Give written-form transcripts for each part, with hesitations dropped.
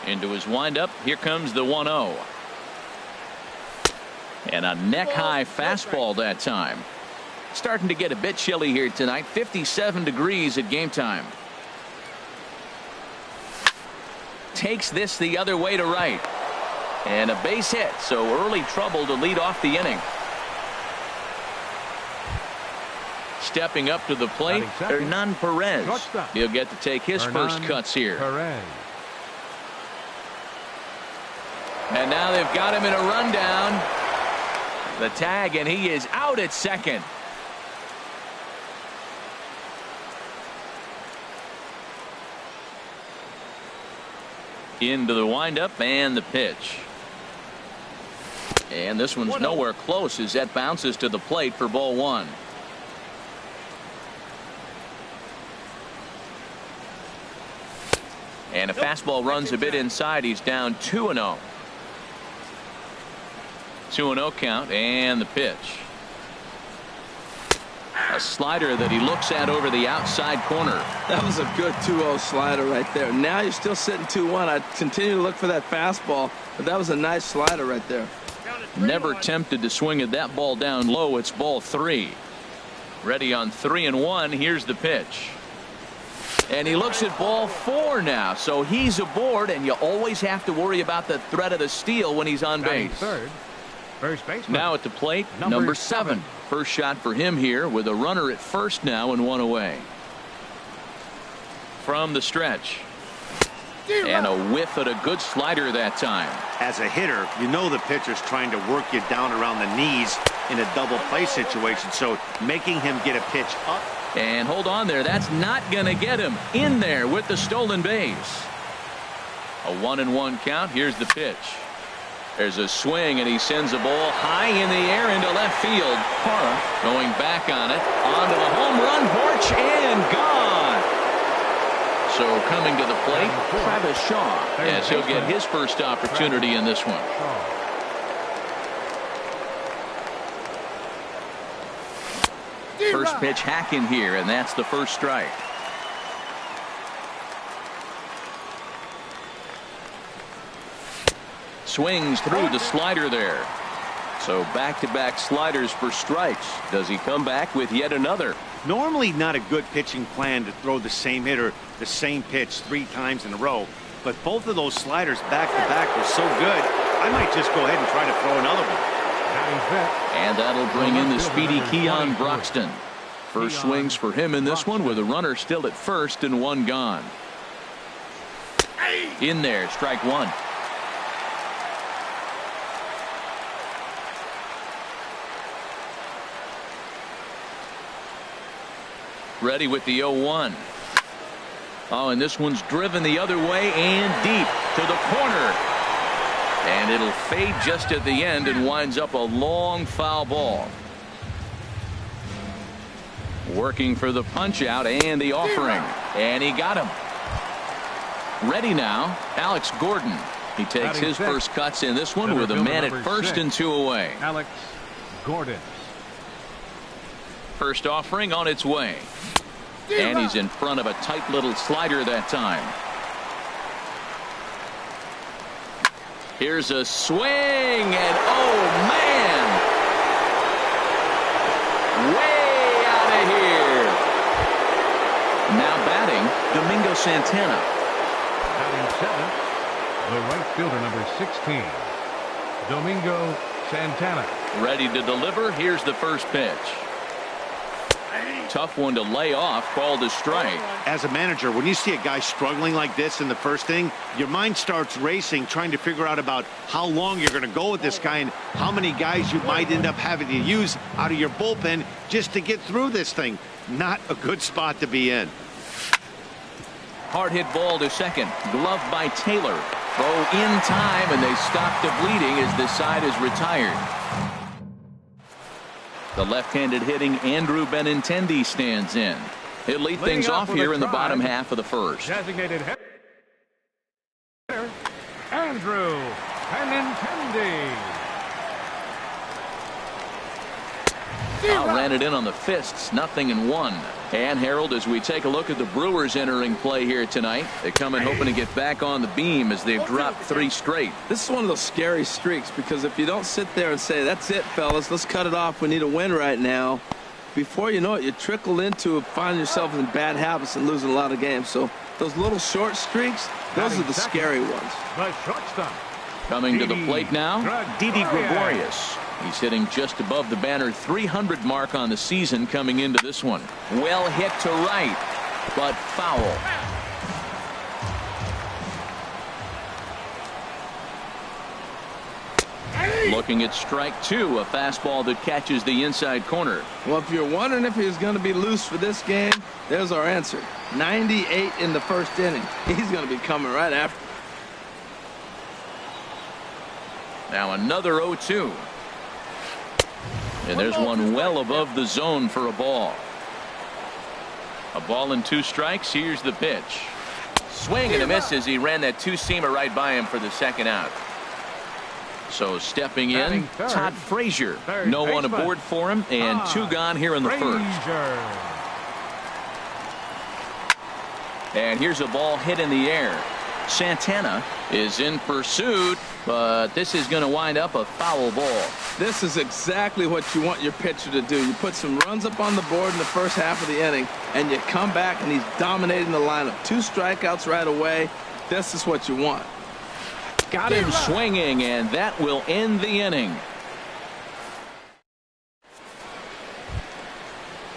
Into his windup. Here comes the 1-0. And a neck-high fastball that time. Starting to get a bit chilly here tonight. 57 degrees at game time. Takes this the other way to right. And a base hit, so early trouble to lead off the inning. Stepping up to the plate, Hernan Perez. He'll get to take his first cuts here. And now they've got him in a rundown. The tag, and he is out at second. Into the windup and the pitch. And this one's nowhere close as that bounces to the plate for ball one. And a fastball runs a bit inside. He's down 2-0. 2-0 count and the pitch. A slider that he looks at over the outside corner. That was a good 2-0 slider right there. Now you're still sitting 2-1. I'd continue to look for that fastball, but that was a nice slider right there. Never tempted to swing at that ball down low. It's ball 3. Ready on 3-1. Here's the pitch. And he looks at ball 4 now. So he's aboard, and you always have to worry about the threat of the steal when he's on base. First baseman. Now at the plate, number 7. First shot for him here with a runner at first now and 1 away. From the stretch. And a whiff at a good slider that time. As a hitter, you know the pitcher's trying to work you down around the knees in a double play situation. So making him get a pitch up. And hold on there. That's not going to get him in there with the stolen base. A 1-1 count. Here's the pitch. There's a swing, and he sends a ball high in the air into left field. Parra going back on it. Onto the home run porch and gone. So coming to the plate, Travis Shaw, as he'll get his first opportunity in this one. First pitch hacking here, and that's the first strike. Swings through the slider there. So back-to-back sliders for strikes. Does he come back with yet another? Normally not a good pitching plan to throw the same hitter the same pitch 3 times in a row, but both of those sliders back-to-back were so good, I might just go ahead and try to throw another one. And that'll bring in the speedy Keon Broxton. First swings for him in this one with a runner still at first and 1 gone. In there, strike 1. Ready with the 0-1. Oh, and this one's driven the other way and deep to the corner. And it'll fade just at the end and winds up a long foul ball. Working for the punch out and the offering. And he got him. Ready now, Alex Gordon. He takes his first cuts in this one with a man at first and 2 away. Alex Gordon. First offering on its way. And he's in front of a tight little slider that time. Here's a swing, and oh man, way out of here. Now batting, Domingo Santana. Batting 7th, the right fielder, number 16, Domingo Santana. Ready to deliver. Here's the first pitch. Tough one to lay off, called a strike. As a manager, when you see a guy struggling like this in the first inning, your mind starts racing, trying to figure out about how long you're going to go with this guy and how many guys you might end up having to use out of your bullpen just to get through this thing. Not a good spot to be in. Hard hit ball to second. Gloved by Taylor. Throw in time, and they stop the bleeding as this side is retired. The left-handed hitting Andrew Benintendi stands in. He'll lead things off here in the bottom half of the first. Designated hitter, Andrew Benintendi. Ran it in on the fists, 0-1. And Harold, as we take a look at the Brewers entering play here tonight, they come in hoping to get back on the beam as they've dropped 3 straight. This is one of those scary streaks, because if you don't sit there and say, that's it, fellas, let's cut it off, we need a win right now, before you know it, you trickle into finding yourself in bad habits and losing a lot of games. So those little short streaks, those are the scary ones. The shortstop. Coming to the plate now, Didi Gregorius. He's hitting just above the banner 300 mark on the season coming into this one. Well hit to right, but foul. Looking at strike 2, a fastball that catches the inside corner. Well, if you're wondering if he's going to be loose for this game, there's our answer. 98 in the first inning. He's going to be coming right after. Now another 0-2. And there's one well above the zone for a ball. A ball and 2 strikes. Here's the pitch. Swing and a miss as he ran that 2-seamer right by him for the second out. So stepping in, Todd Frazier. No one aboard for him, and 2 gone here in the first. And here's a ball hit in the air. Santana is in pursuit, but this is going to wind up a foul ball. This is exactly what you want your pitcher to do. You put some runs up on the board in the first half of the inning, and you come back and he's dominating the lineup. 2 strikeouts right away. This is what you want. Got him swinging, and that will end the inning.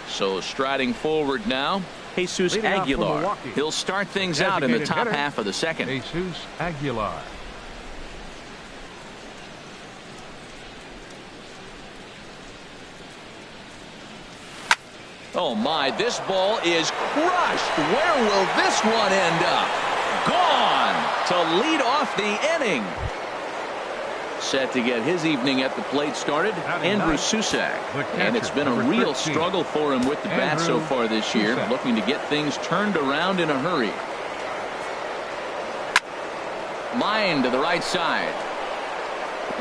So striding forward now, Jesus Aguilar. He'll start things out in the top half of the second. Jesus Aguilar. Oh my, this ball is crushed. Where will this one end up? Gone to lead off the inning. Set to get his evening at the plate started, Andrew Susak. And it's been a real struggle for him with the bat so far this year, looking to get things turned around in a hurry. Line to the right side.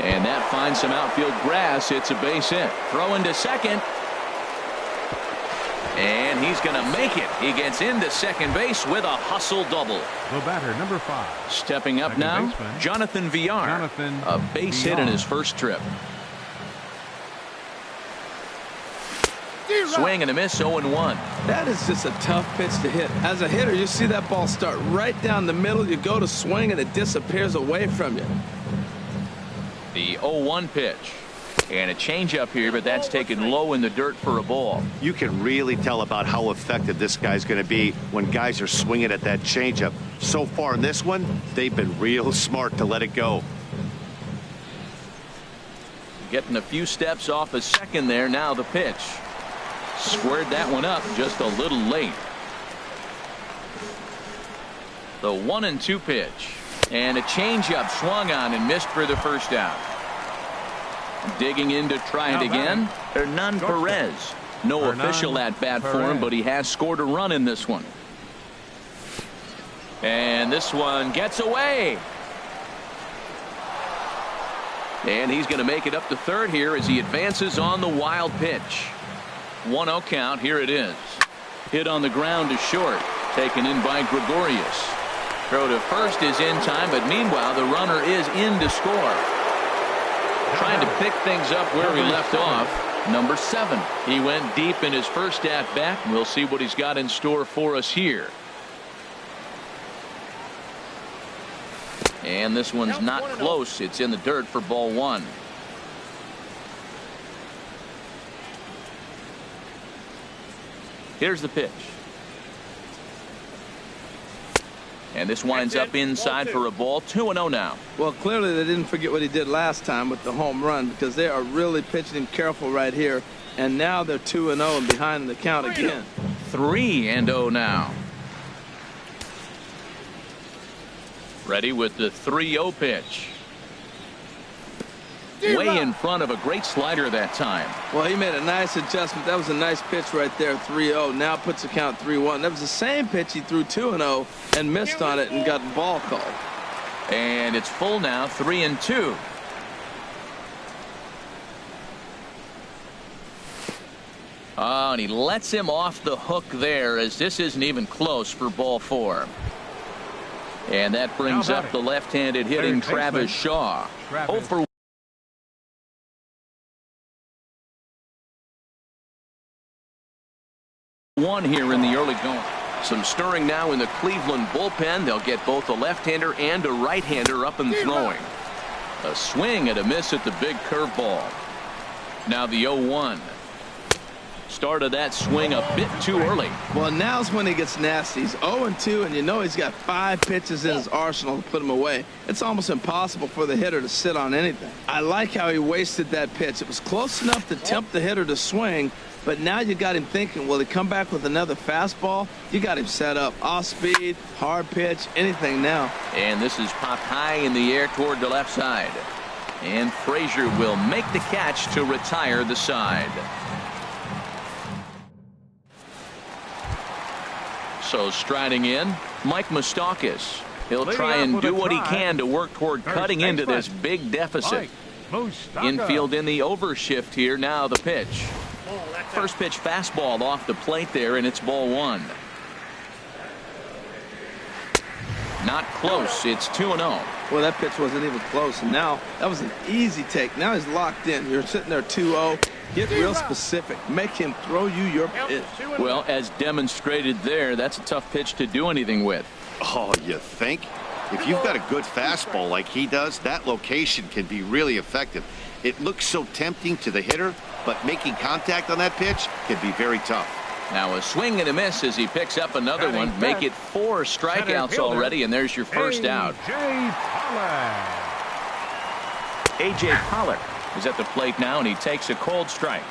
And that finds some outfield grass. It's a base hit. Throw into second. And he's going to make it. He gets into second base with a hustle double. The batter, number 5. Stepping up now, Jonathan Villar. A base hit in his first trip. Swing and a miss, 0-1. That is just a tough pitch to hit. As a hitter, you see that ball start right down the middle. You go to swing and it disappears away from you. The 0-1 pitch. And a changeup here, but that's taken low in the dirt for a ball. You can really tell about how effective this guy's going to be when guys are swinging at that changeup. So far in this one, they've been real smart to let it go. Getting a few steps off a second there. Now the pitch. Squared that one up just a little late. The 1-2 pitch. And a changeup swung on and missed for the first out. Digging in to try it again, Hernan Perez. No official at bat for him, but he has scored a run in this one. And this one gets away. And he's going to make it up to third here as he advances on the wild pitch. 1-0 count. Here it is. Hit on the ground to short. Taken in by Gregorius. Throw to first is in time, but meanwhile the runner is in to score. Trying to pick things up where he left off. Number 7. He went deep in his first at bat. We'll see what he's got in store for us here. And this one's not close. It's in the dirt for ball 1. Here's the pitch. And this winds up inside for a ball. 2-0 now. Well, clearly they didn't forget what he did last time with the home run, because they are really pitching him careful right here. And now they're 2-0 and behind in the count again. 3-0 now. Ready with the 3-0 pitch. Way in front of a great slider that time. Well, he made a nice adjustment. That was a nice pitch right there, 3-0. Now puts the count 3-1. That was the same pitch he threw 2-0 and missed on it and got the ball called. And it's full now, 3-2. Oh, and he lets him off the hook there, as this isn't even close for ball 4. And that brings up the left-handed hitting Travis Shaw. 0 for 1 here in the early going. Some stirring now in the Cleveland bullpen. They'll get both a left-hander and a right-hander up and throwing. A swing and a miss at the big curveball. Now the 0-1. Started that swing a bit too early. Well, now's when he gets nasty. He's 0-2, and you know he's got 5 pitches in his arsenal to put him away. It's almost impossible for the hitter to sit on anything. I like how he wasted that pitch. It was close enough to tempt the hitter to swing, but now you got him thinking, will he come back with another fastball? You got him set up. Off speed, hard pitch, anything now. And this is popped high in the air toward the left side. And Frazier will make the catch to retire the side. So striding in, Mike Moustakas. He'll try and do what he can to work toward cutting into this big deficit. Infield in the overshift here. Now the pitch. First pitch fastball off the plate there, and it's ball 1. Not close. It's 2-0. Well, that pitch wasn't even close. And now that was an easy take. Now he's locked in. You're sitting there 2-0. Get real specific. Make him throw you your pitch. Well, as demonstrated there, that's a tough pitch to do anything with. Oh, you think? If you've got a good fastball like he does, that location can be really effective. It looks so tempting to the hitter, but making contact on that pitch can be very tough. Now a swing and a miss as he picks up another one. Make it 4 strikeouts already, and there's your first out. A.J. Pollock is at the plate now, and he takes a cold strike.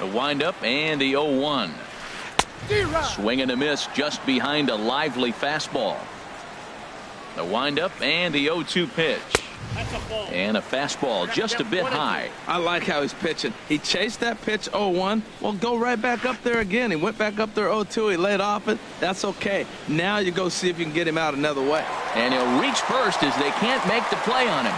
The windup and the 0-1. Swing and a miss just behind a lively fastball. The windup and the 0-2 pitch. And a fastball just a bit high. I like how he's pitching. He chased that pitch 0-1. Well, go right back up there again. He went back up there 0-2. He laid off it. That's okay. Now you go see if you can get him out another way. And he'll reach first as they can't make the play on him.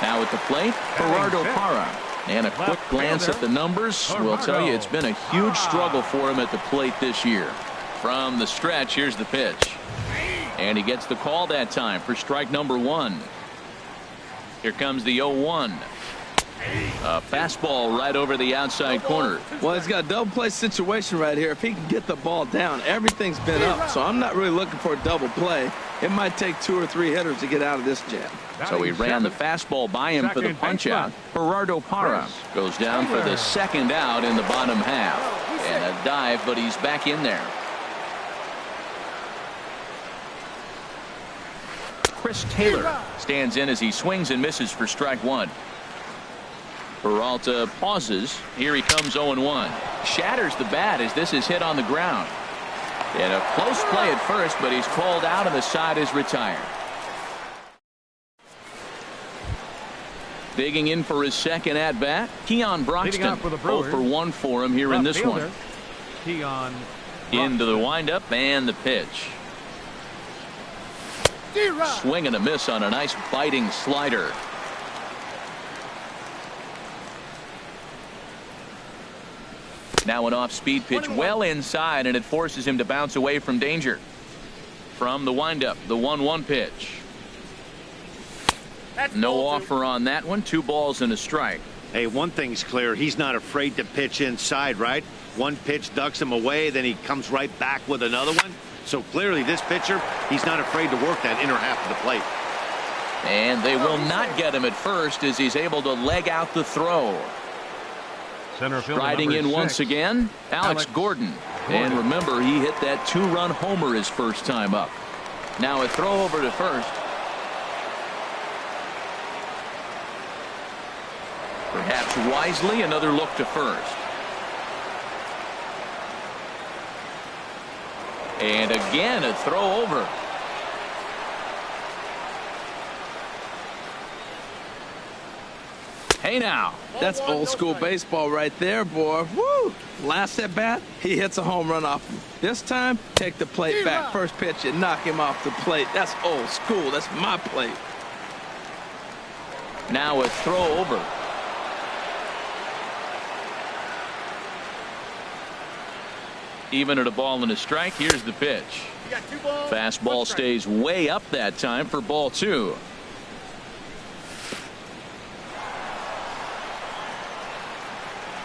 Now at the plate, Gerardo Parra. And a quick glance at the numbers will tell you it's been a huge struggle for him at the plate this year. From the stretch, here's the pitch. And he gets the call that time for strike number 1. Here comes the 0-1. A fastball right over the outside corner. Well, he's got a double play situation right here. If he can get the ball down, everything's been up. So I'm not really looking for a double play. It might take 2 or 3 hitters to get out of this jam. So he ran the fastball by him for the punch out. Gerardo Parra goes down for the second out in the bottom half. And a dive, but he's back in there. Chris Taylor stands in as he swings and misses for strike 1. Peralta pauses. Here he comes 0-1. Shatters the bat as this is hit on the ground. And a close play at first, but he's called out and the side is retired. Digging in for his second at bat, Keon Broxton. 0 for 1 for him here in this one. Keon into the windup and the pitch. Swing and a miss on a nice biting slider. Now an off-speed pitch well inside, and it forces him to bounce away from danger. From the windup, the 1-1 pitch. No offer on that one. 2 balls and a strike. Hey, one thing's clear. He's not afraid to pitch inside, right? One pitch ducks him away, then he comes right back with another one. So clearly this pitcher, he's not afraid to work that inner half of the plate. And they will not get him at first as he's able to leg out the throw. Riding in once again, Alex Gordon. And remember, he hit that 2-run homer his first time up. Now a throw over to first. Perhaps wisely, another look to first. And again, a throw over. Hey now. That's old school baseball right there, boy. Woo! Last at bat, he hits a home run off him. This time, take the plate back. First pitch, you knock him off the plate. That's old school. That's my plate. Now a throw over. Even at a ball and a strike, here's the pitch. Fastball stays way up that time for ball 2.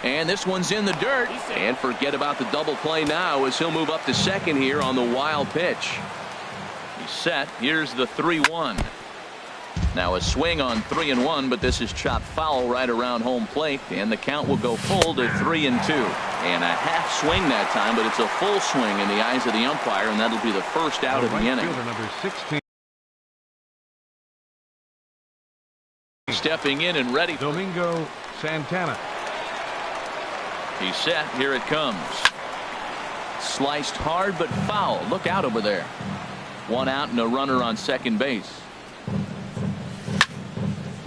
And this one's in the dirt. And forget about the double play now as he'll move up to second here on the wild pitch. He's set. Here's the 3-1. Now a swing on 3-1, but this is chopped foul right around home plate, and the count will go full to 3-2. And a half swing that time, but it's a full swing in the eyes of the umpire, and that'll be the first out of the inning. Number 16. Stepping in and ready. Domingo Santana. He's set. Here it comes. Sliced hard but foul. Look out over there. One out and a runner on second base.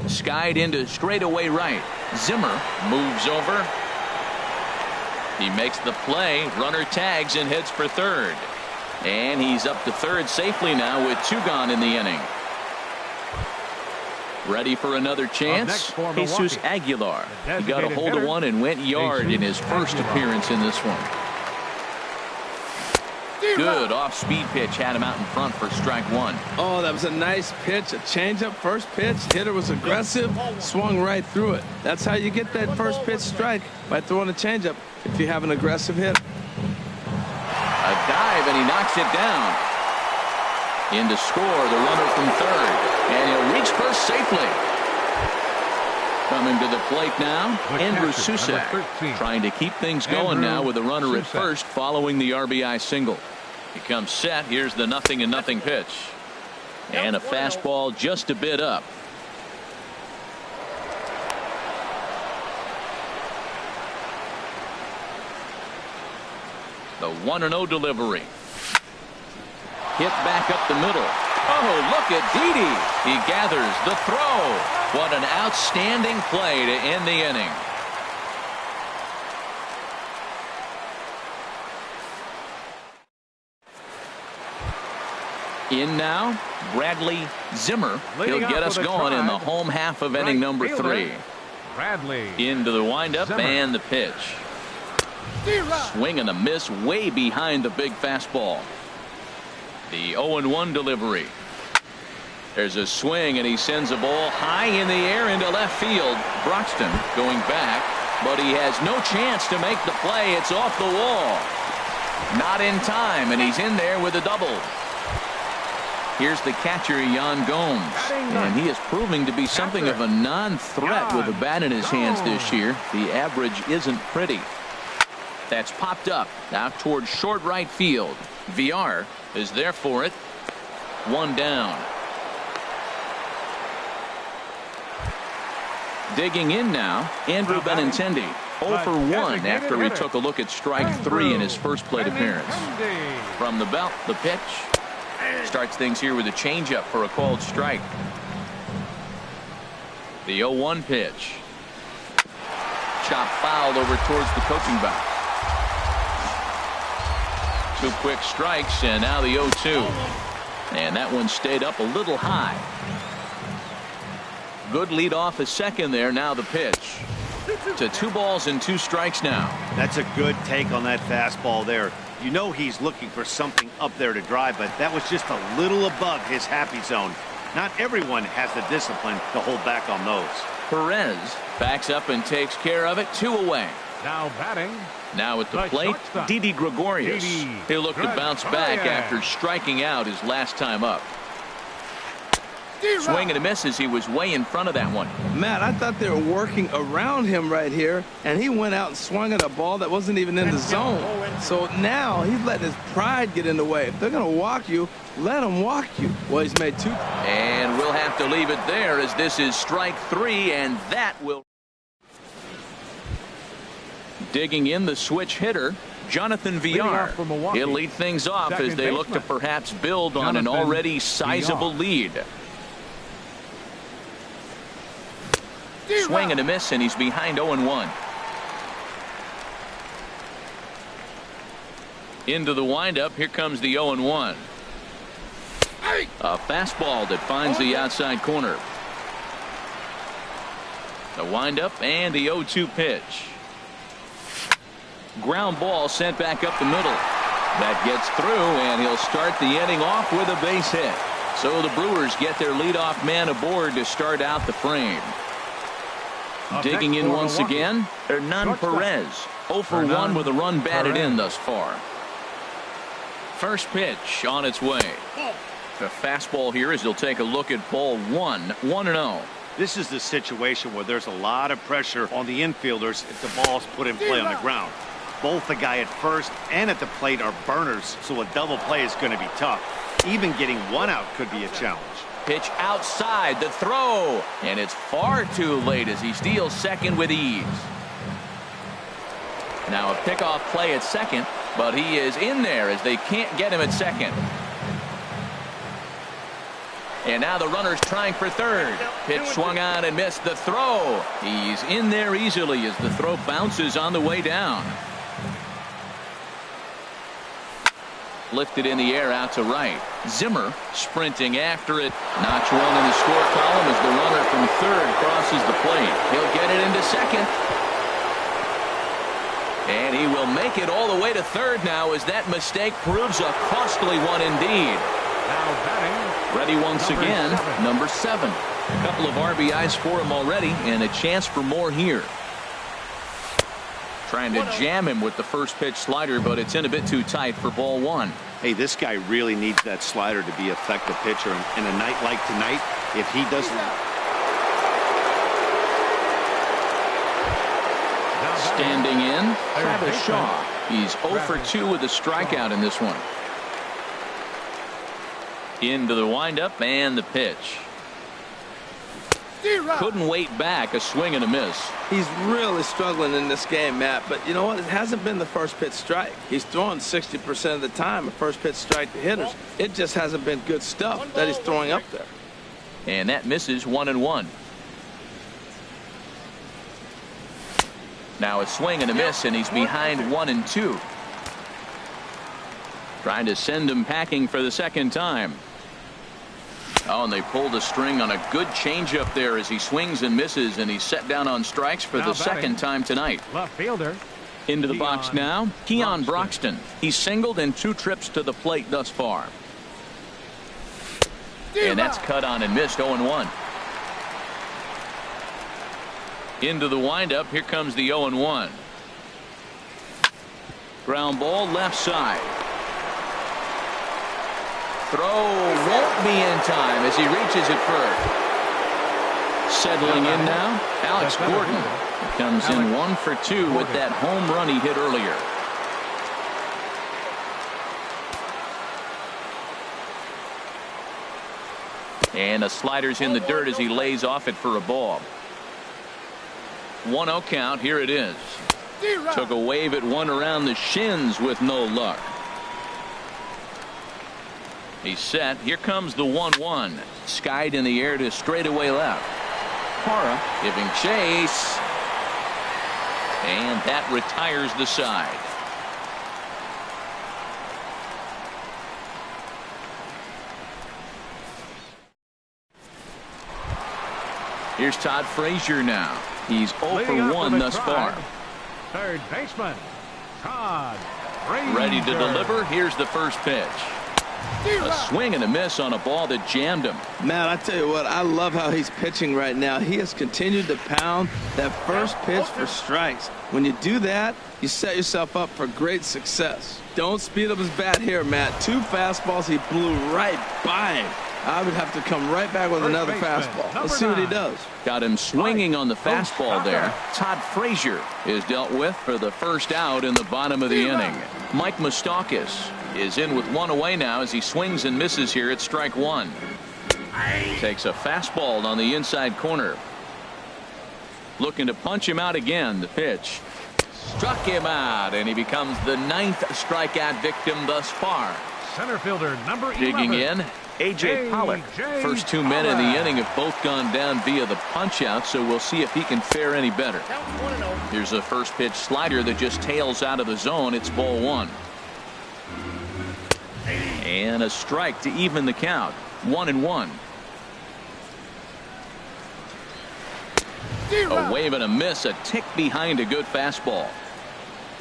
Skied into straightaway right. Zimmer moves over. He makes the play. Runner tags and heads for third. And he's up to third safely now with 2 gone in the inning. Ready for another chance? Jesus Aguilar. He got a hold of one and went yard in his first appearance in this one. Good off-speed pitch had him out in front for strike 1. Oh, that was a nice pitch. A changeup first pitch. Hitter was aggressive. Swung right through it. That's how you get that first pitch strike, by throwing a changeup if you have an aggressive hit. A dive, and he knocks it down. In to score, the runner from third. And he'll reach first safely. Coming to the plate now, Andrew Susak, trying to keep things going now with a runner at first following the RBI single. He comes set. Here's the 0-0 pitch. And a fastball just a bit up. The 1-0 delivery. Hit back up the middle. Oh, look at Didi. He gathers the throw. What an outstanding play to end the inning. In now, Bradley Zimmer. He'll get us going in the home half of inning number 3. Bradley. Into the windup and the pitch. Swing and a miss way behind the big fastball. The 0-1 delivery. There's a swing, and he sends a ball high in the air into left field. Broxton going back, but he has no chance to make the play. It's off the wall. Not in time, and he's in there with a double. Here's the catcher, Yan Gomes, and he is proving to be something of a non-threat with a bat in his hands this year. The average isn't pretty. That's popped up out towards short right field. VR is there for it. 1 down. Digging in now, Andrew Benintendi. 0 for 1 after he took a look at strike 3 in his first plate appearance. From the belt, the pitch. Starts things here with a changeup for a called strike. The 0-1 pitch. Chop fouled over towards the coaching box. 2 quick strikes, and now the 0-2. And that one stayed up a little high. Good lead off a second there. Now the pitch. To 2 balls and 2 strikes now. That's a good take on that fastball there. You know he's looking for something up there to drive, but that was just a little above his happy zone. Not everyone has the discipline to hold back on those. Perez backs up and takes care of it. 2 away. Now batting. Now at the plate, Didi Gregorius. He'll look to bounce back after striking out his last time up. Swing and a miss as he was way in front of that one. Matt, I thought they were working around him right here, and he went out and swung at a ball that wasn't even in the zone. So now he's letting his pride get in the way. If they're going to walk you, let them walk you. Well, he's made 2. And we'll have to leave it there as this is strike 3, and that will. Digging in the switch hitter, Jonathan VR. He'll lead things off as they look to perhaps build on an already sizable lead. Swing and a miss, and he's behind 0-1. Into the windup. Here comes the 0-1. A fastball that finds the outside corner. The windup and the 0-2 pitch. Ground ball sent back up the middle. That gets through, and he'll start the inning off with a base hit. So the Brewers get their leadoff man aboard to start out the frame. Digging in once again, Hernan Perez. 0 for 1 with a run batted in thus far. First pitch on its way. The fastball here as he'll take a look at ball 1, 1-0. This is the situation where there's a lot of pressure on the infielders if the ball's put in play on the ground. Both the guy at first and at the plate are burners, so a double play is going to be tough. Even getting one out could be a challenge. Pitch outside, the throw, and it's far too late as he steals second with ease. Now a pickoff play at second, but he is in there as they can't get him at second. And now the runner's trying for third. Pitch swung on and missed the throw. He's in there easily as the throw bounces on the way down. Lifted in the air out to right. Zimmer sprinting after it. Notch one in the score column as the runner from third crosses the plate. He'll get it into second. And he will make it all the way to third now as that mistake proves a costly one indeed. Now batting, ready once again, number 7. A couple of RBIs for him already and a chance for more here. Trying to jam him with the first pitch slider, but it's in a bit too tight for ball 1. Hey, this guy really needs that slider to be an effective pitcher. And a night like tonight, if he doesn't... Standing in, Travis Shaw. He's 0 for 2 with a strikeout in this one. Into the windup and the pitch. Couldn't wait back, a swing and a miss. He's really struggling in this game, Matt, but you know what? It hasn't been the first pitch strike. He's throwing 60% of the time a first pitch strike to hitters. It just hasn't been good stuff that he's throwing up there. And that misses 1-1. Now a swing and a miss, and he's behind 1-2. Trying to send him packing for the second time. Oh, and they pulled a string on a good changeup there as he swings and misses, and he's set down on strikes for the second time tonight. Left fielder. Into the box now, Keon Broxton. He's singled in 2 trips to the plate thus far. And that's cut on and missed, 0-1. Into the windup, here comes the 0-1. Ground ball left side. Throw won't be in time as he reaches it first. Settling in now, Alex Gordon. He comes in 1 for 2 with that home run he hit earlier. And the slider's in the dirt as he lays off it for a ball. 1-0 count. Here it is. Took a wave at one around the shins with no luck. He's set. Here comes the 1-1. Skied in the air to straightaway left. Parra giving chase. And that retires the side. Here's Todd Frazier now. He's 0 for 1 thus far. Third baseman, Todd Frazier. Ready to deliver. Here's the first pitch. A swing and a miss on a ball that jammed him. Matt, I tell you what, I love how he's pitching right now. He has continued to pound that first pitch for strikes. When you do that, you set yourself up for great success. Don't speed up his bat here, Matt. 2 fastballs, he blew right by him. I would have to come right back with another fastball. Let's see what he does. Got him swinging on the fastball there. Todd Frazier is dealt with for the first out in the bottom of the inning. Mike Moustakas is in with 1 away now as he swings and misses here at strike 1. Takes a fastball on the inside corner. Looking to punch him out again. The pitch struck him out, and he becomes the 9th strikeout victim thus far. Center fielder number 11. Digging in, A.J. Pollock. First 2 men in the inning have both gone down via the punch out, so we'll see if he can fare any better. Here's a first pitch slider that just tails out of the zone. It's ball 1. And a strike to even the count. 1-1. A wave and a miss, a tick behind a good fastball.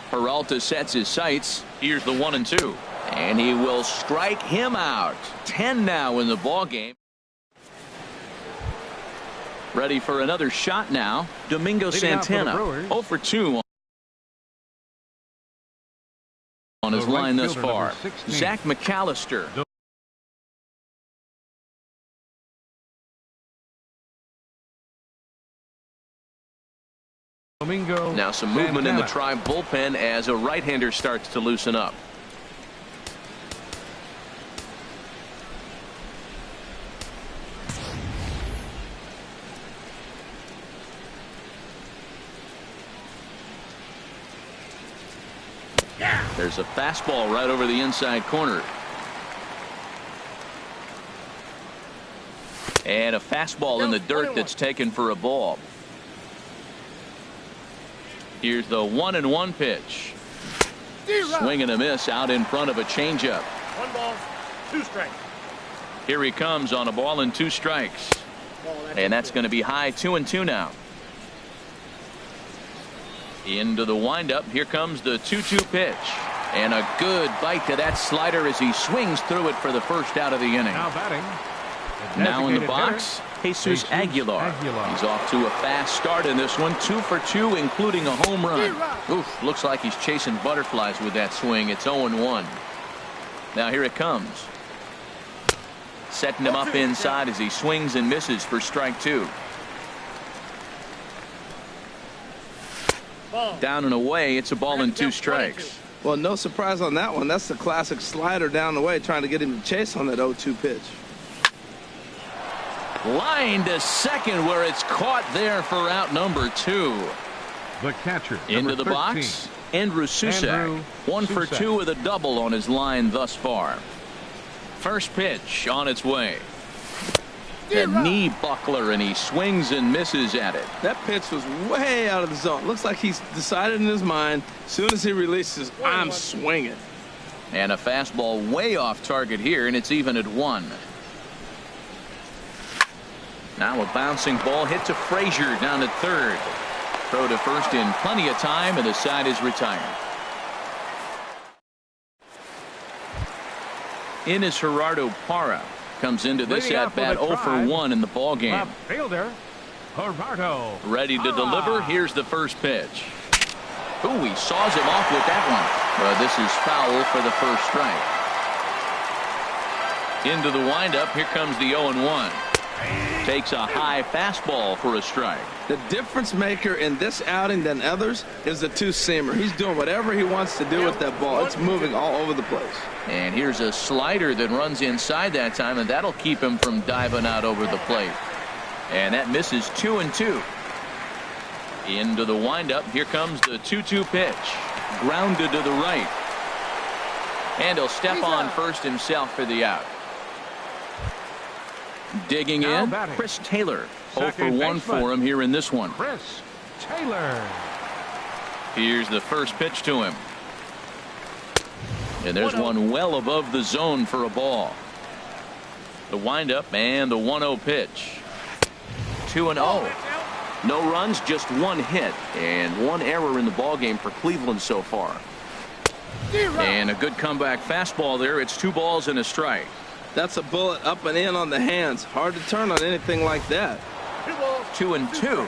Peralta sets his sights. Here's the 1-2. And he will strike him out. 10 now in the ball game. Ready for another shot now. Domingo Santana. 0 for 2 on his line thus far. Zach McAllister. Domingo Now some movement in the Tribe bullpen as a right-hander starts to loosen up. There's a fastball right over the inside corner. And a fastball in the dirt that's taken for a ball. Here's the 1-1 pitch. Swing and a miss out in front of a changeup. 1 ball, 2 strikes. Here he comes on a ball and 2 strikes. And that's going to be high 2-2 now. Into the windup. Here comes the 2-2 pitch. And a good bite to that slider as he swings through it for the first out of the inning. Now batting. Now in the box, Jesus Aguilar. He's off to a fast start in this one. 2 for 2, including a home run. Oof, looks like he's chasing butterflies with that swing. It's 0-1. Now here it comes. Setting him up inside as he swings and misses for strike 2. Down and away, it's a ball and 2 strikes. Well, no surprise on that one. That's the classic slider down the way, trying to get him to chase on that 0-2 pitch. Line to second where it's caught there for out number 2. The catcher. Into the 13. box, Andrew Susac. 1 for 2 with a double on his line thus far. First pitch on its way. The knee buckler, and he swings and misses at it. That pitch was way out of the zone. Looks like he's decided in his mind, as soon as he releases, I'm swinging. And a fastball way off target here, and it's even at 1. Now a bouncing ball hit to Frazier down at third. Throw to first in plenty of time, and the side is retired. In is Gerardo Parra. Comes into this at bat 0 for 1 in the ball game. Left fielder Gerardo. Ready to deliver. Here's the first pitch. Ooh, he saws him off with that one. Well, this is foul for the first strike. Into the windup. Here comes the 0-1. Takes a high fastball for a strike. The difference maker in this outing than others is the 2-seamer. He's doing whatever he wants to do with that ball. It's moving all over the place. And here's a slider that runs inside that time, and that'll keep him from diving out over the plate. And that misses 2-2. Into the windup. Here comes the 2-2 pitch. Grounded to the right. And he'll step on first himself for the out. Digging in, Chris Taylor. 0 for 1 for him here in this one. Chris Taylor. Here's the first pitch to him. And there's one well above the zone for a ball. The windup and the 1-0 pitch. 2-0. No runs, just 1 hit, and 1 error in the ballgame for Cleveland so far. And a good comeback fastball there. It's 2 balls and a strike. That's a bullet up and in on the hands. Hard to turn on anything like that. 2-2.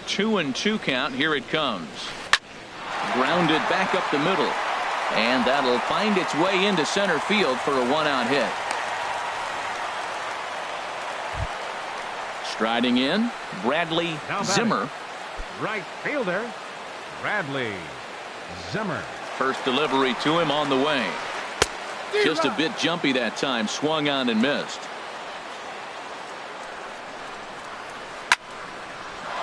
2-2 count. Here it comes. Grounded back up the middle. And that'll find its way into center field for a 1-out hit. Striding in, Bradley Zimmer. Right fielder Bradley Zimmer. First delivery to him on the way. Just a bit jumpy that time. Swung on and missed.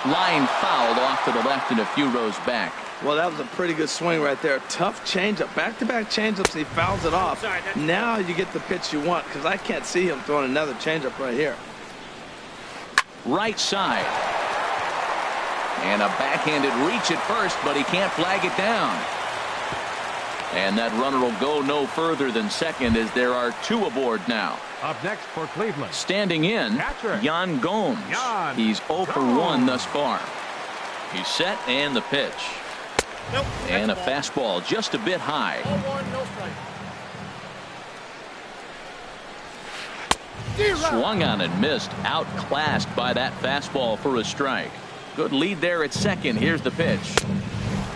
Line fouled off to the left and a few rows back. Well, that was a pretty good swing right there. Tough changeup. Back-to-back changeups, and he fouls it off. Now you get the pitch you want, because I can't see him throwing another changeup right here. Right side. And a backhanded reach at first, but he can't flag it down. And that runner will go no further than second as there are 2 aboard now. Up next for Cleveland. Standing in, Catcher. Yan Gomes. He's 0 for 1 thus far. He's set and the pitch. Nope. And a fastball just a bit high. 0-1, no strike. Swung on and missed. Outclassed by that fastball for a strike. Good lead there at second. Here's the pitch.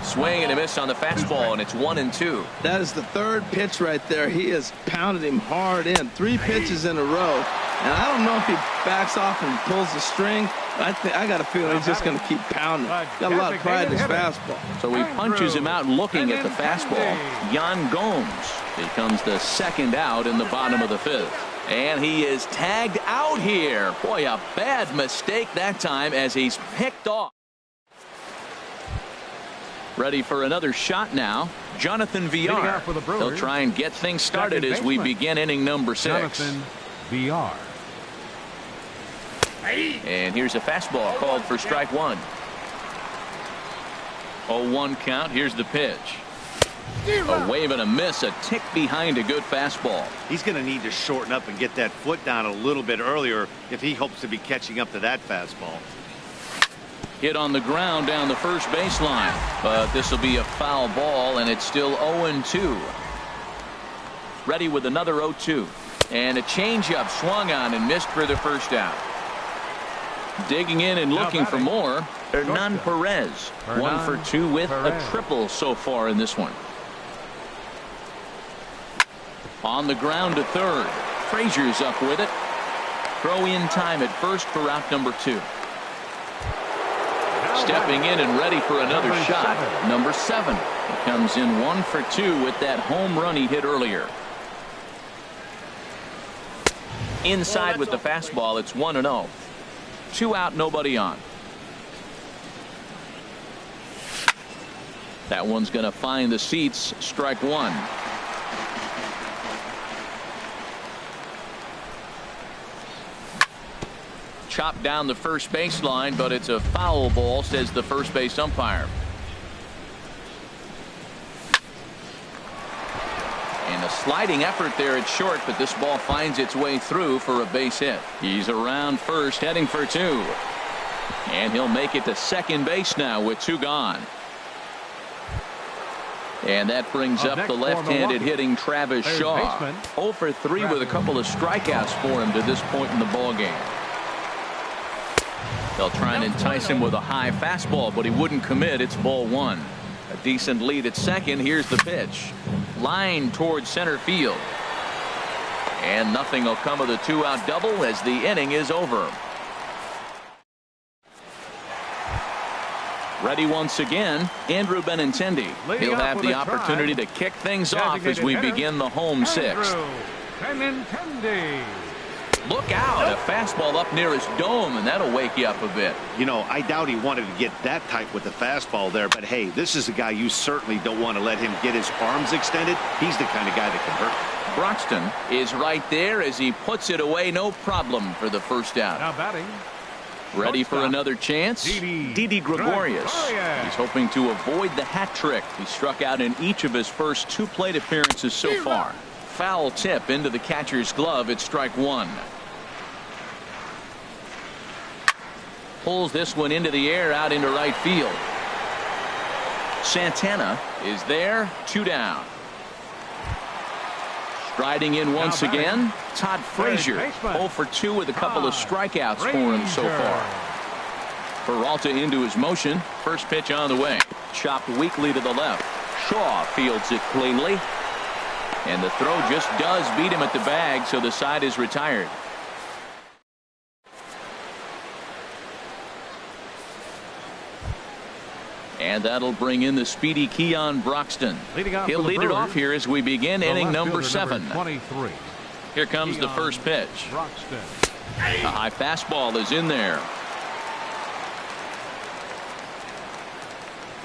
Swing and a miss on the fastball, and it's 1-2. That is the third pitch right there. He has pounded him hard in. 3 pitches in a row. And I don't know if he backs off and pulls the string. I got a feeling he's just going to keep pounding. Got a lot of pride in his fastball. So he punches him out looking at the fastball. Yan Gomes becomes the second out in the bottom of the 5th. And he is tagged out here. Boy, a bad mistake that time as he's picked off. Ready for another shot now. Jonathan Villar. He'll try and get things started as we begin inning number 6. Jonathan Villar. And here's a fastball called for strike 1. 0-1 count. Here's the pitch. A wave and a miss, a tick behind a good fastball. He's going to need to shorten up and get that foot down a little bit earlier if he hopes to be catching up to that fastball. Hit on the ground down the first baseline, but this will be a foul ball, and it's still 0-2. Ready with another 0-2, and a changeup swung on and missed for the first out. Digging in and looking for more, Hernan Perez. 1 for 2 with a triple so far in this one. On the ground to third. Frazier's up with it. Throw in time at first for out number 2. Stepping in and ready for another shot. Number 7. He comes in 1 for 2 with that home run he hit earlier. Inside with the fastball, it's 1-0. 2 out, nobody on. That one's going to find the seats. Strike 1. Chopped down the first baseline, but it's a foul ball, says the first base umpire. And a sliding effort there at short, but this ball finds its way through for a base hit. He's around first, heading for 2. And he'll make it to second base now with 2 gone. And that brings up the left-handed hitting Travis Shaw. 0 for 3 with a couple of strikeouts for him to this point in the ballgame. They'll try and entice him with a high fastball, but he wouldn't commit. It's ball 1. A decent lead at second. Here's the pitch. Line towards center field. And nothing will come of the 2-out double as the inning is over. Ready once again, Andrew Benintendi. He'll have the opportunity to kick things off as we begin the home 6th. Benintendi. Look out, a fastball up near his dome, and that'll wake you up a bit. You know, I doubt he wanted to get that tight with the fastball there, but hey, this is a guy you certainly don't want to let him get his arms extended. He's the kind of guy that can hurt. Broxton is right there as he puts it away, no problem for the first out. Now batting. Ready for another chance? Didi Gregorius. He's hoping to avoid the hat trick. He struck out in each of his first 2 plate appearances so far. Foul tip into the catcher's glove. It's strike 1. Pulls this one into the air out into right field. Santana is there. 2 down. Striding in once again, Todd Frazier. 0 for 2 with a couple of strikeouts for him so far. Peralta into his motion. First pitch on the way. Chopped weakly to the left. Shaw fields it cleanly. And the throw just does beat him at the bag, so the side is retired. And that'll bring in the speedy Keon Broxton. He'll lead it off here as we begin inning number 7. Here comes the first pitch. A high fastball is in there.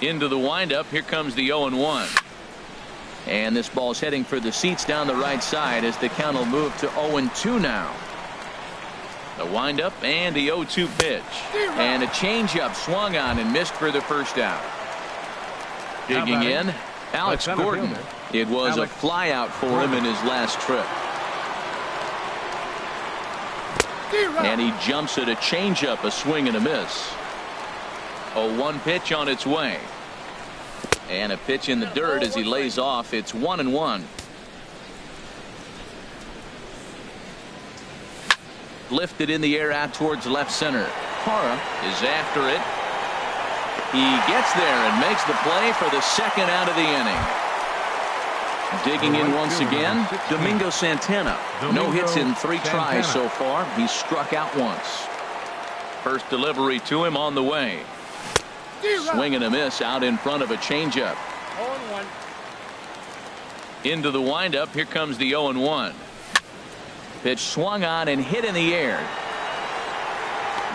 Into the windup. Here comes the 0-1. And this ball's heading for the seats down the right side as the count will move to 0-2 now. The windup and the 0-2 pitch. And a changeup swung on and missed for the first out. Digging in, Alex Gordon. It was a flyout for him in his last trip. And he jumps at a changeup, a swing and a miss. 0-1 pitch on its way. And a pitch in the dirt as he lays off. It's 1-1. Lifted in the air out towards left center. Parra is after it. He gets there and makes the play for the second out of the inning. Digging in once again, Domingo Santana. No hits in 3 tries so far. He's struck out once. First delivery to him on the way. Swing and a miss out in front of a changeup. 0-1. Into the windup. Here comes the 0-1. Pitch swung on and hit in the air.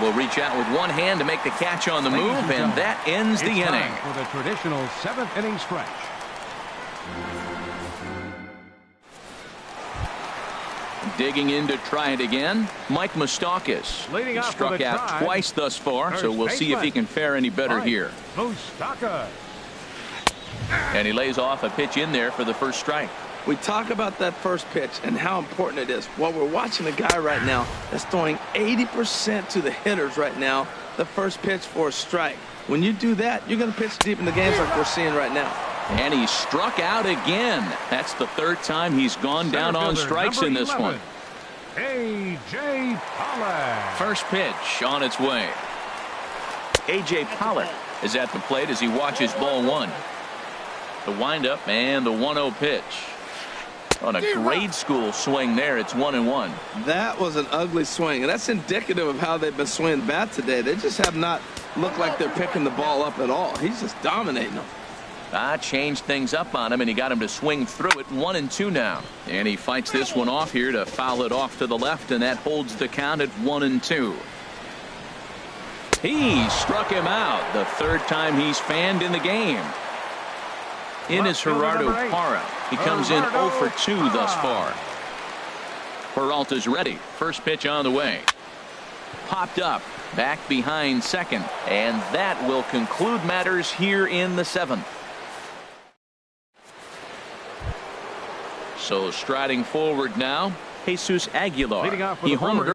Will reach out with one hand to make the catch on the move, and that ends the inning. For the traditional 7th inning stretch. Digging in to try it again, Mike Moustakas. Leading He off struck with a out try. twice thus far, so First we'll see if he can fare any better Mike here. Moustakas. And he lays off a pitch in there for the first strike. We talk about that first pitch and how important it is. Well, we're watching a guy right now that's throwing 80% to the hitters right now, the first pitch for a strike. When you do that, you're going to pitch deep in the games like we're seeing right now. And he struck out again. That's the 3rd time he's gone down on strikes in this one. A.J. Pollock. First pitch on its way. A.J. Pollock is at the plate as he watches ball 1. The windup and the 1-0 pitch. On a grade school swing there, it's 1-1. That was an ugly swing, and that's indicative of how they've been swinging the bat today. They just have not looked like they're picking the ball up at all. He's just dominating them. Changed things up on him, and he got him to swing through it. 1-2 now. And he fights this one off here to foul it off to the left, and that holds the count at 1-2. He struck him out. The 3rd time he's fanned in the game. In is Gerardo Parra. He comes in 0 for 2 thus far. Peralta's ready. First pitch on the way. Popped up. Back behind second. And that will conclude matters here in the 7th. So striding forward now, Jesus Aguilar. He homered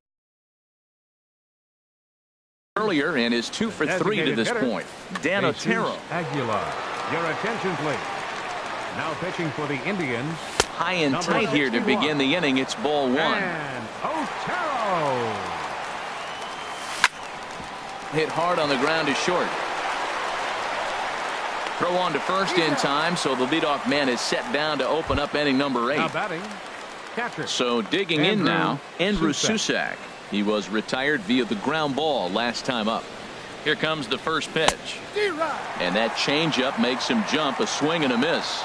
earlier and is 2 for 3 to this point. Dan Otero. Aguilar. Your attention, please. Now pitching for the Indians. High and tight here to begin the inning. It's ball 1. And Otero. Hit hard on the ground is short. Throw on to first in time, so the leadoff man is set down to open up inning number 8. Now batting, catcher. So digging in now, Andrew Susac. He was retired via the ground ball last time up. Here comes the first pitch. And that changeup makes him jump. A swing and a miss.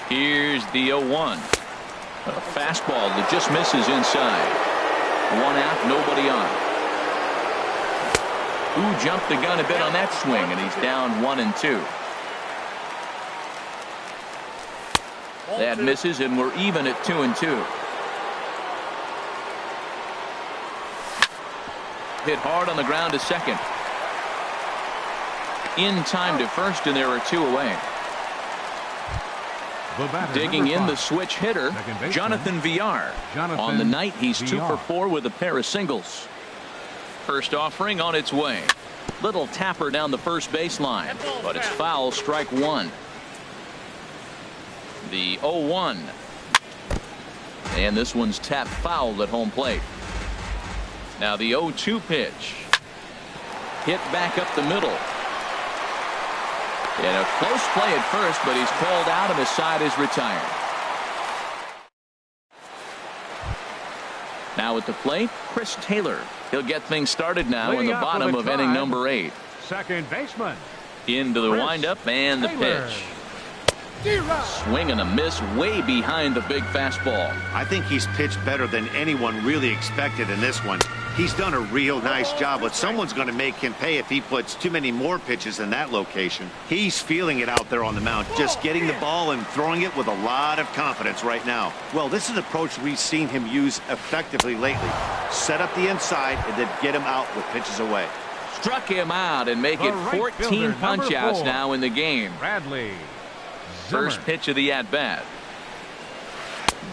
Here's the 0-1. A fastball that just misses inside. 1 out, nobody on. Who jumped the gun a bit on that swing, and he's down 1-2. That misses, and we're even at 2-2. Hit hard on the ground to second. In time to first, and there are 2 away. Digging in the switch hitter, Jonathan Villar. On the night, he's 2 for 4 with a pair of singles. First offering on its way. Little tapper down the first baseline, but it's foul, strike 1. The 0-1. And this one's tapped foul at home plate. Now the 0-2 pitch. Hit back up the middle. And a close play at first, but he's called out and the side is retired. Now at the plate, Chris Taylor. He'll get things started now in the bottom of inning number 8. Second baseman. Into the windup and the pitch. Swing and a miss way behind the big fastball. I think he's pitched better than anyone really expected in this one. He's done a real nice job, but someone's going to make him pay if he puts too many more pitches in that location. He's feeling it out there on the mound, just getting the ball and throwing it with a lot of confidence right now. Well, this is an approach we've seen him use effectively lately. Set up the inside and then get him out with pitches away. Struck him out and make it 14 punch-outs now in the game. Bradley. First pitch of the at-bat.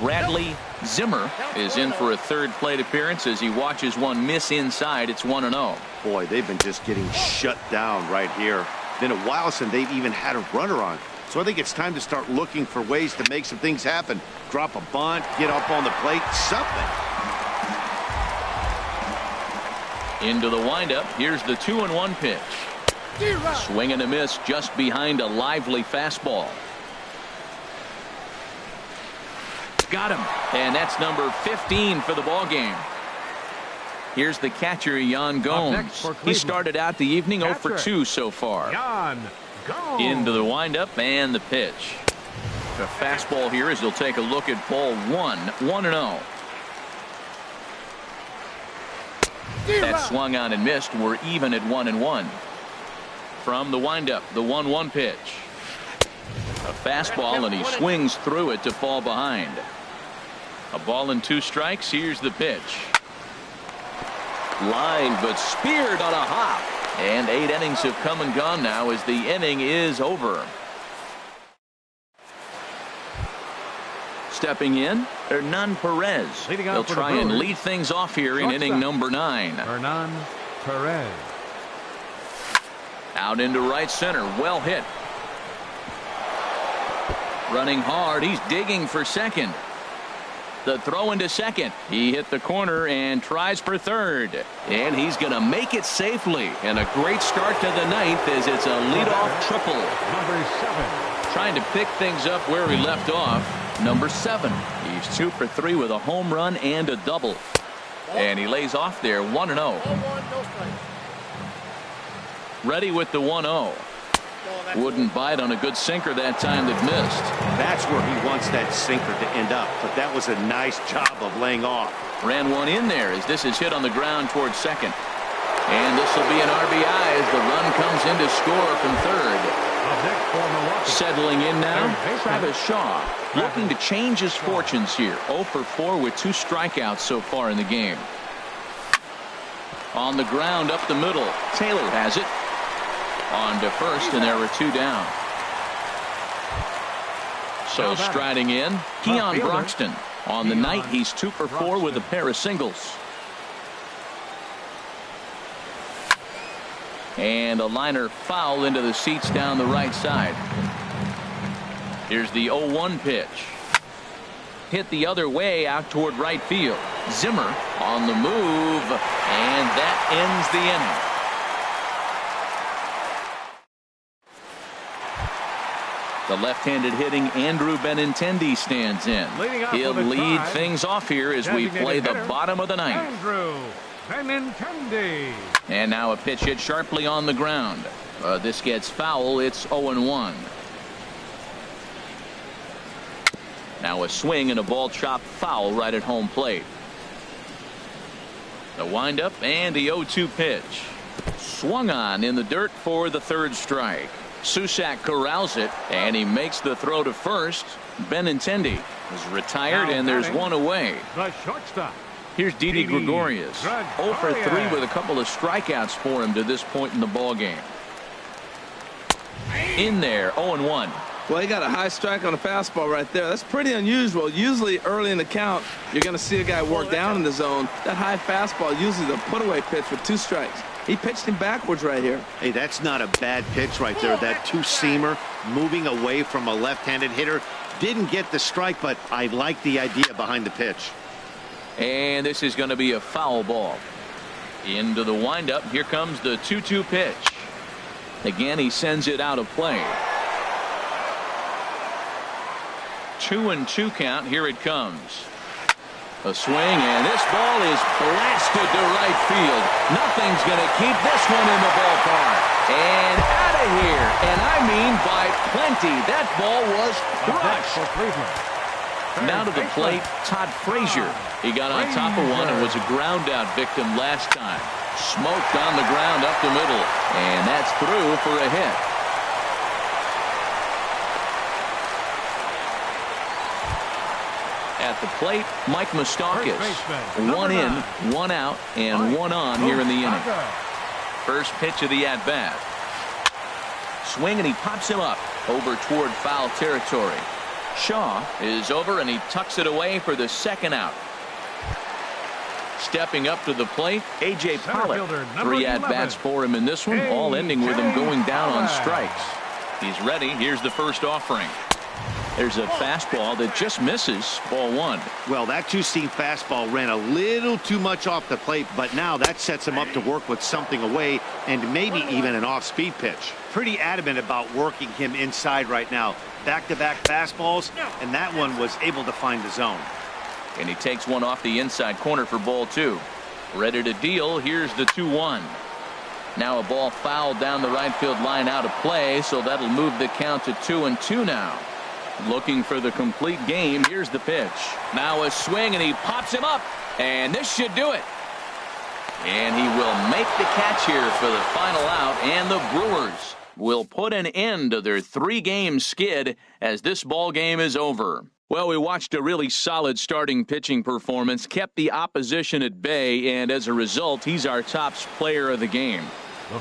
Bradley Zimmer is in for a third plate appearance as he watches one miss inside. It's 1-0. Boy, they've been just getting shut down right here. Been a while since they've even had a runner on. So I think it's time to start looking for ways to make some things happen. Drop a bunt, get up on the plate, something. Into the windup. Here's the 2-1 pitch. Swing and a miss just behind a lively fastball. Got him. And that's number 15 for the ball game. Here's the catcher, Yan Gomes. He started out the evening 0 for 2 so far. Yan Gomes. Into the windup and the pitch. The fastball here as he'll take a look at ball 1. 1-0. That swung on and missed. We're even at 1-1. From the windup, the 1-1 pitch. A fastball, and he swings through it to fall behind. A ball and 2 strikes. Here's the pitch. Line, but speared on a hop. And 8 innings have come and gone now as the inning is over. Stepping in, Hernan Perez. He'll try and lead things off here in inning number 9. Hernan Perez. Out into right center. Well hit. Running hard. He's digging for second. The throw into second. He hit the corner and tries for third. And he's going to make it safely. And a great start to the 9th as it's a leadoff triple. Number 7. Trying to pick things up where he left off. Number 7. He's 2 for 3 with a home run and a double. And he lays off there 1-0. Ready with the 1-0. Wouldn't bite on a good sinker that time that missed. That's where he wants that sinker to end up, but that was a nice job of laying off. Ran one in there as this is hit on the ground towards second. And this will be an RBI as the run comes in to score from third. Settling in now, Travis Shaw, looking to change his fortunes here. 0 for 4 with 2 strikeouts so far in the game. On the ground up the middle, Taylor has it. On to first, and there are 2 down. So striding in, Keon Broxton. On the night, he's 2 for 4 with a pair of singles. And a liner foul into the seats down the right side. Here's the 0-1 pitch. Hit the other way out toward right field. Zimmer on the move, and that ends the inning. The left-handed hitting Andrew Benintendi stands in. He'll lead things off here as we play the bottom of the 9th. Andrew Benintendi. And now a pitch hit sharply on the ground. This gets foul. It's 0-1. Now a swing and a ball chopped foul right at home plate. The windup and the 0-2 pitch. Swung on in the dirt for the 3rd strike. Susak corrals it, and he makes the throw to first. Benintendi is retired, and there's 1 away. The shortstop. Here's Didi Gregorius. 0 for 3 with a couple of strikeouts for him to this point in the ball game. In there, 0-1. Well, he got a high strike on a fastball right there. That's pretty unusual. Usually early in the count, you're going to see a guy work down in the zone. That high fastball, usually the put-away pitch with 2 strikes. He pitched him backwards right here. Hey, that's not a bad pitch right there. That 2-seamer moving away from a left-handed hitter. Didn't get the strike, but I like the idea behind the pitch. And this is going to be a foul ball. Into the windup. Here comes the 2-2 pitch. Again, he sends it out of play. 2-2 count. Here it comes. A swing, and this ball is blasted to right field. Nothing's going to keep this one in the ballpark. And out of here. And I mean by plenty. That ball was crushed. Now to the plate, Todd Frazier. He got on top of one and was a ground out victim last time. Smoked on the ground up the middle. And that's through for a hit. At the plate, Mike Moustakas. 1 in, 1 out, and 1 on here in the inning. First pitch of the at-bat. Swing, and he pops him up over toward foul territory. Shaw is over, and he tucks it away for the second out. Stepping up to the plate, A.J. Pollock. 3 at-bats for him in this one, all ending with him going down on strikes. He's ready. Here's the first offering. There's a fastball that just misses. Ball 1. Well, that two-seam fastball ran a little too much off the plate, but now that sets him up to work with something away and maybe even an off-speed pitch. Pretty adamant about working him inside right now. Back-to-back fastballs, and that one was able to find the zone. And he takes one off the inside corner for ball 2. Ready to deal. Here's the 2-1. Now a ball fouled down the right field line out of play, so that'll move the count to 2-2 now. Looking for the complete game. Here's the pitch. Now a swing, and he pops him up, and this should do it. And he will make the catch here for the final out, and the Brewers will put an end to their 3-game skid as this ball game is over. Well, we watched a really solid starting pitching performance, kept the opposition at bay, and as a result, he's our top player of the game.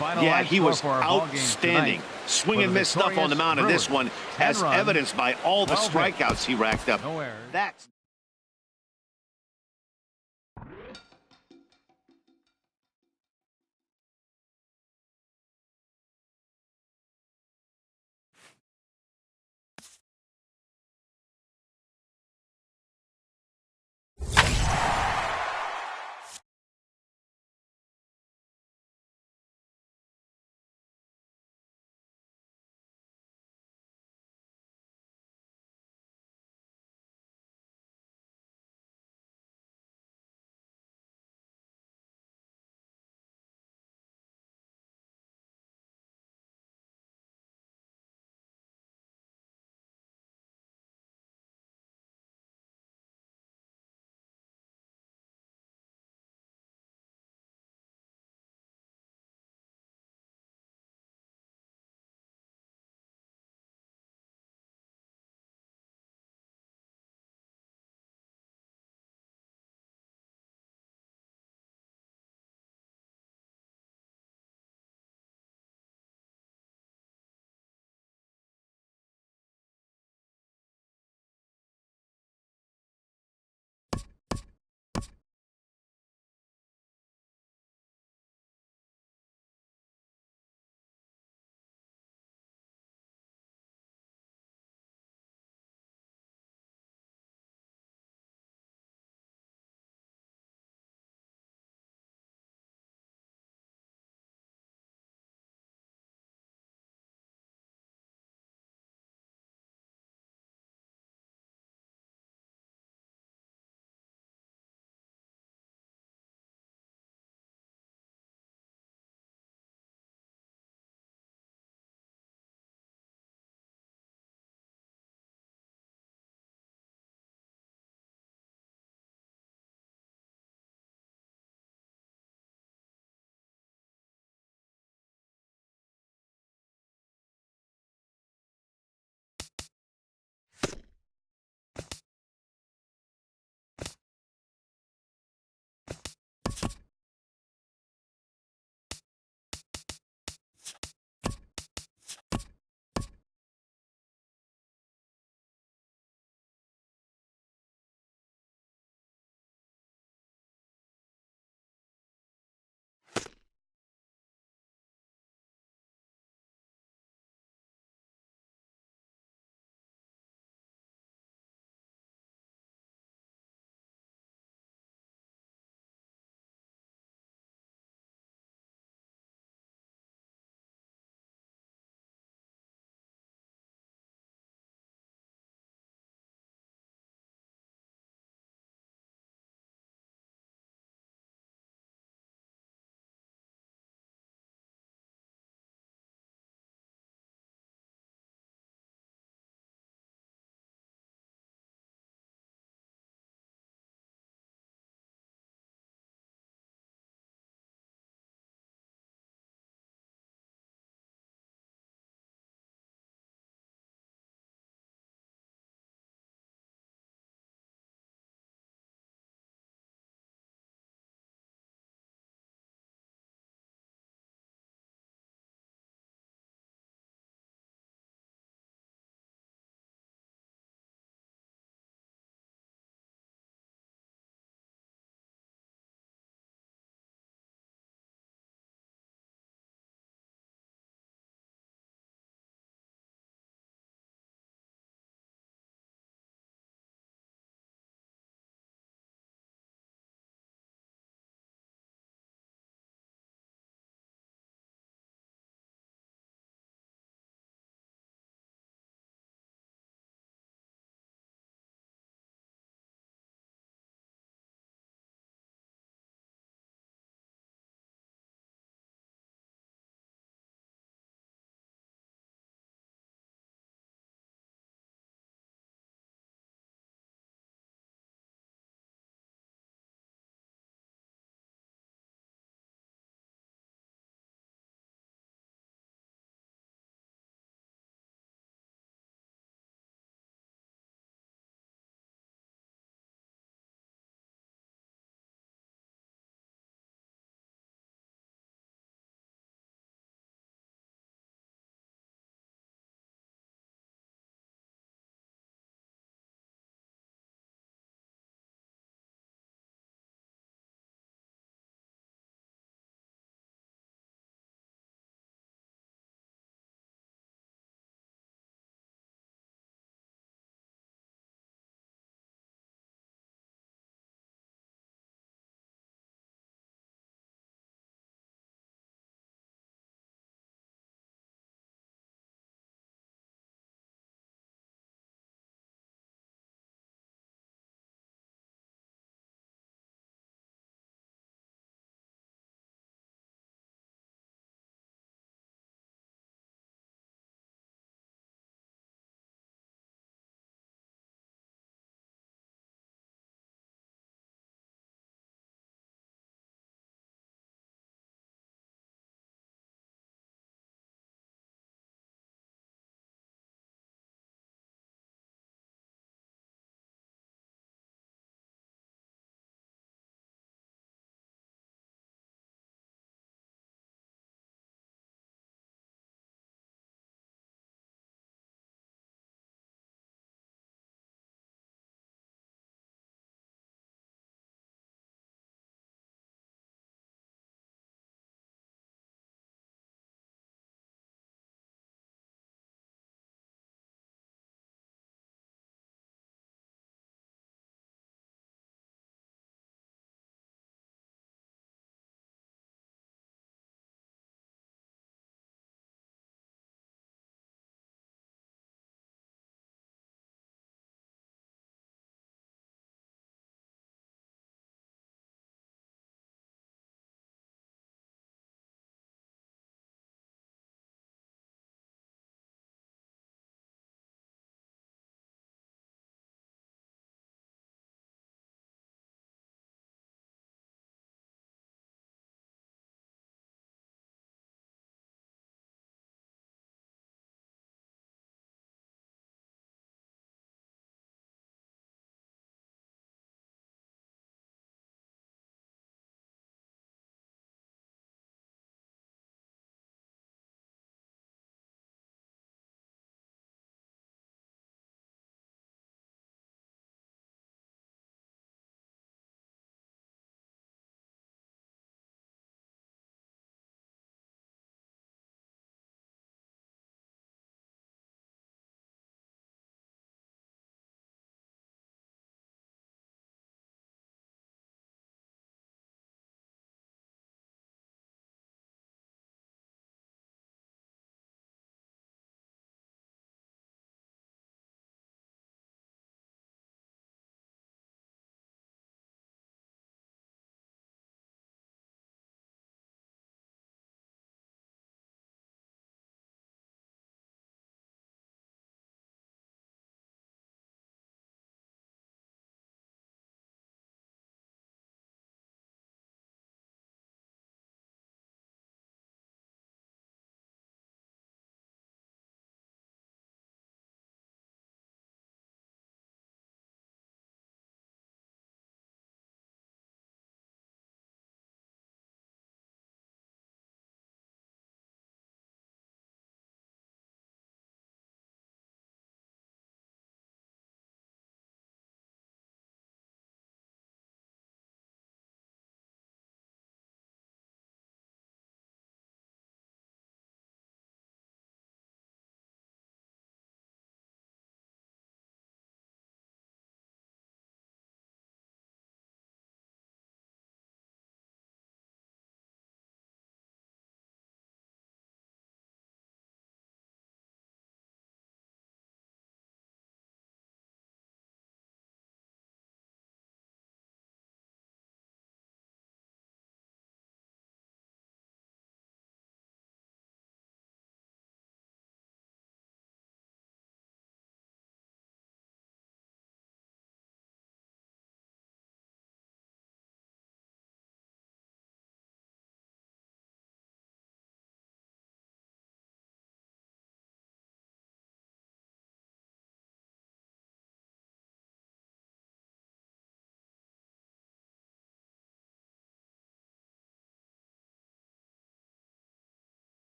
Yeah, he was outstanding. Swing and miss stuff on the mound in this one, as evidenced by all the strikeouts he racked up. That's